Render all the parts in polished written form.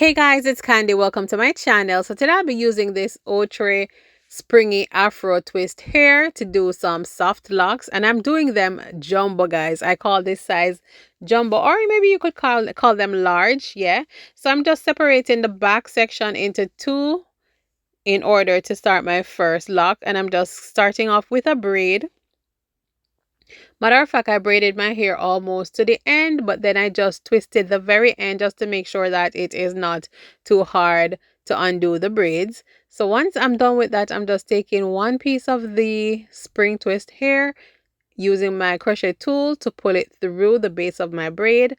Hey guys, it's Candy. Welcome to my channel. So today I'll be using this Outre springy afro twist hair to do some soft locks, and I'm doing them jumbo, guys. I call this size jumbo, or maybe you could call them large. Yeah. So I'm just separating the back section into two in order to start my first lock, and I'm just starting off with a braid. Matter of fact, I braided my hair almost to the end, but then I just twisted the very end just to make sure that it is not too hard to undo the braids. So once I'm done with that, I'm just taking one piece of the spring twist hair, using my crochet tool to pull it through the base of my braid.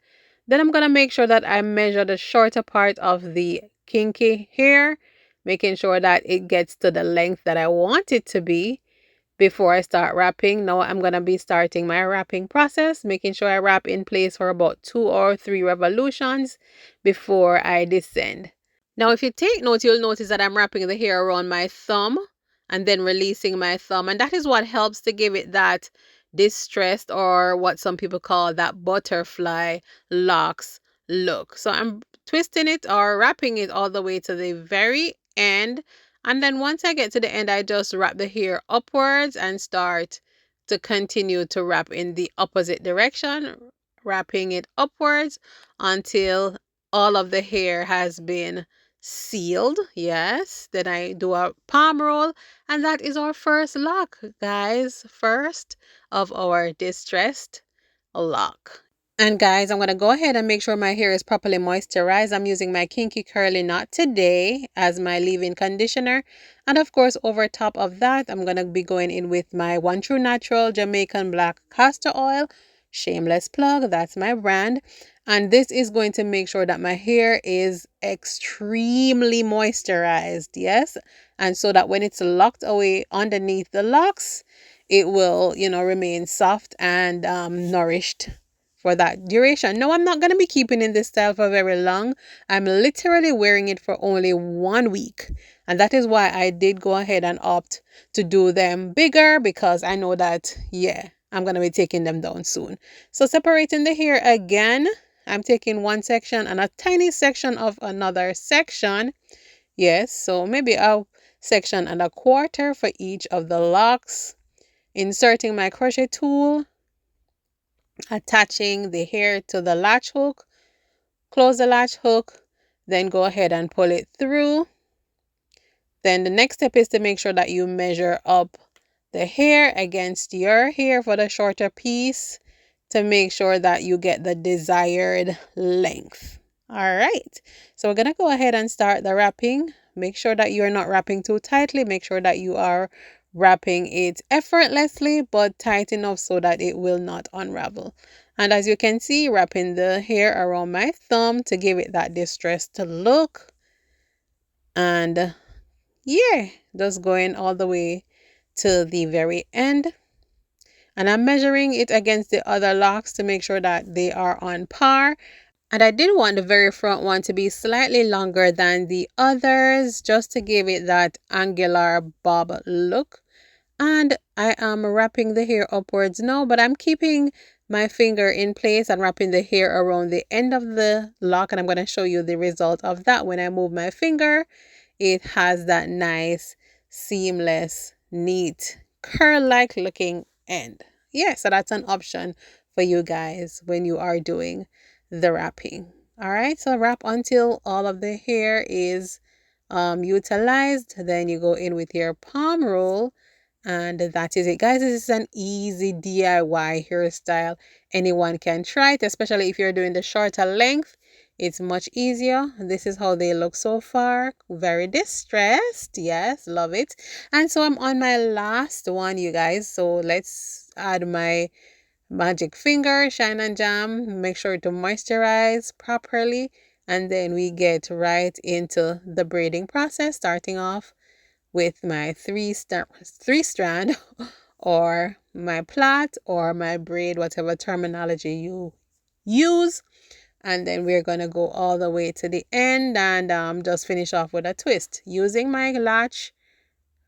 Then I'm going to make sure that I measure the shorter part of the kinky hair, making sure that it gets to the length that I want it to be before I start wrapping. Now I'm going to be starting my wrapping process, making sure I wrap in place for about 2 or 3 revolutions before I descend. Now if you take note, you'll notice that I'm wrapping the hair around my thumb and then releasing my thumb, and that is what helps to give it that distressed, or what some people call that butterfly locks look. So I'm twisting it or wrapping it all the way to the very end, and then once I get to the end, I just wrap the hair upwards and start to continue to wrap in the opposite direction, wrapping it upwards until all of the hair has been sealed. Yes, then I do a palm roll, and that is our first lock, guys. First of our distressed lock. And guys, I'm going to go ahead and make sure my hair is properly moisturized. I'm using my Kinky Curly Knot today as my leave-in conditioner. And of course, over top of that, I'm going to be going in with my One True Natural Jamaican Black Castor Oil. Shameless plug, that's my brand. And this is going to make sure that my hair is extremely moisturized. Yes. And so that when it's locked away underneath the locks, it will, remain soft and nourished for that duration. No, I'm not going to be keeping in this style for very long. I'm literally wearing it for only 1 week. And that is why I did go ahead and opt to do them bigger, because I know that, yeah, I'm going to be taking them down soon. So separating the hair again, I'm taking one section and a tiny section of another section. Yes, so maybe a section and a quarter for each of the locks. Inserting my crochet tool, attaching the hair to the latch hook, close the latch hook, then go ahead and pull it through. Then the next step is to make sure that you measure up the hair against your hair for the shorter piece to make sure that you get the desired length. All right, so we're going to go ahead and start the wrapping. Make sure that you're not wrapping too tightly. Make sure that you are wrapping it effortlessly but tight enough so that it will not unravel. And as you can see, wrapping the hair around my thumb to give it that distressed look. And yeah, just going all the way to the very end. And I'm measuring it against the other locks to make sure that they are on par. And I did want the very front one to be slightly longer than the others, just to give it that angular bob look. And I am wrapping the hair upwards now, but I'm keeping my finger in place and wrapping the hair around the end of the lock. And I'm going to show you the result of that. When I move my finger, it has that nice, seamless, neat, curl-like looking end. Yeah, so that's an option for you guys when you are doing the wrapping. All right, so wrap until all of the hair is utilized. Then you go in with your palm roll, and that is it, guys. This is an easy DIY hairstyle. Anyone can try it, especially if you're doing the shorter length. It's much easier. This is how they look so far. Very distressed. Yes, love it. And so I'm on my last one, you guys. So let's add my magic finger, shine and jam. Make sure to moisturize properly. And then we get right into the braiding process, starting off with my three strand or my plait or my braid, whatever terminology you use. And then we're going to go all the way to the end and just finish off with a twist using my latch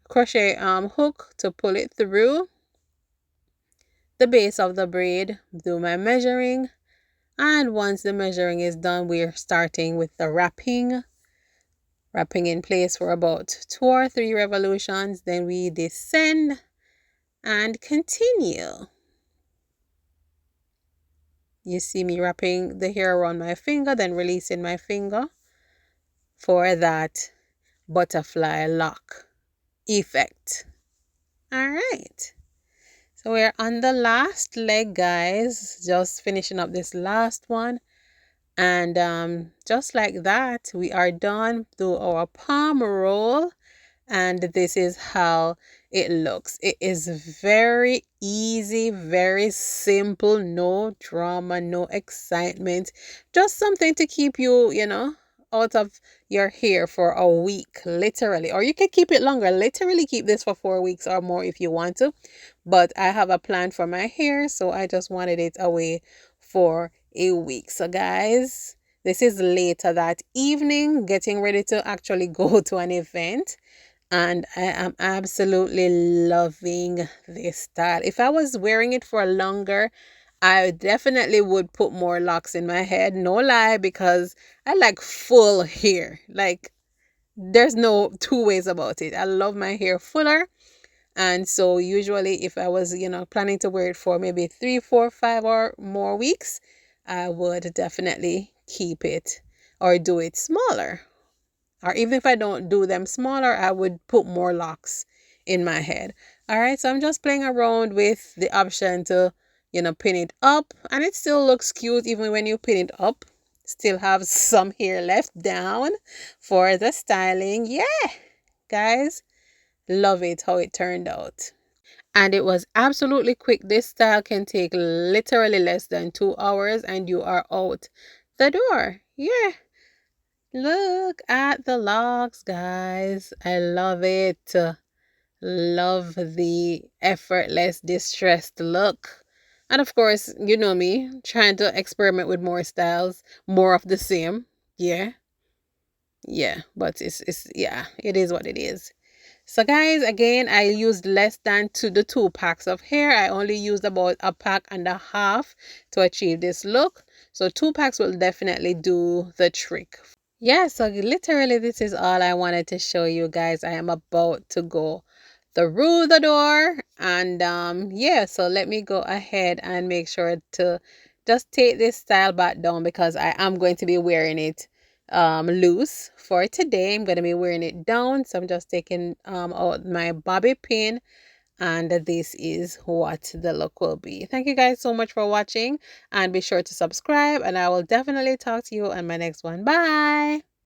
crochet hook to pull it through the base of the braid, do my measuring, And once the measuring is done, we're starting with the wrapping in place for about 2 or 3 revolutions. Then we descend and continue. You see me wrapping the hair around my finger, then releasing my finger for that butterfly lock effect. All right. So we're on the last leg, guys. Just finishing up this last one. And just like that, we are done. Do our palm roll. And this is how it looks. It is very easy, very simple, no drama, no excitement, just something to keep you, out of your hair for a week, literally. Or you can keep it longer, literally keep this for 4 weeks or more if you want to. But I have a plan for my hair, so I just wanted it away for a week. So guys, this is later that evening, getting ready to actually go to an event. And I am absolutely loving this style. If I was wearing it for longer, I definitely would put more locks in my head. No lie, because I like full hair. Like, there's no two ways about it. I love my hair fuller. And so usually if I was, planning to wear it for maybe 3, 4, 5 or more weeks, I would definitely keep it or do it smaller. Or even if I don't do them smaller, I would put more locks in my head. All right, so I'm just playing around with the option to, pin it up. And it still looks cute even when you pin it up. Still have some hair left down for the styling. Yeah, guys, love it how it turned out. And it was absolutely quick. This style can take literally less than 2 hours and you are out the door. Yeah. Look at the locks, guys. I love it. Love the effortless, distressed look. And of course, you know me, trying to experiment with more styles, more of the same. Yeah. Yeah, but it is what it is. So guys, again, I used less than the 2 packs of hair. I only used about a pack and a half to achieve this look. So 2 packs will definitely do the trick. Yeah, so literally this is all I wanted to show you guys. I am about to go through the door and yeah, so let me go ahead and make sure to just take this style back down because I am going to be wearing it loose for today. I'm going to be wearing it down, so I'm just taking out my bobby pin, and this is what the look will be. Thank you guys so much for watching, and be sure to subscribe, and I will definitely talk to you on my next one. Bye.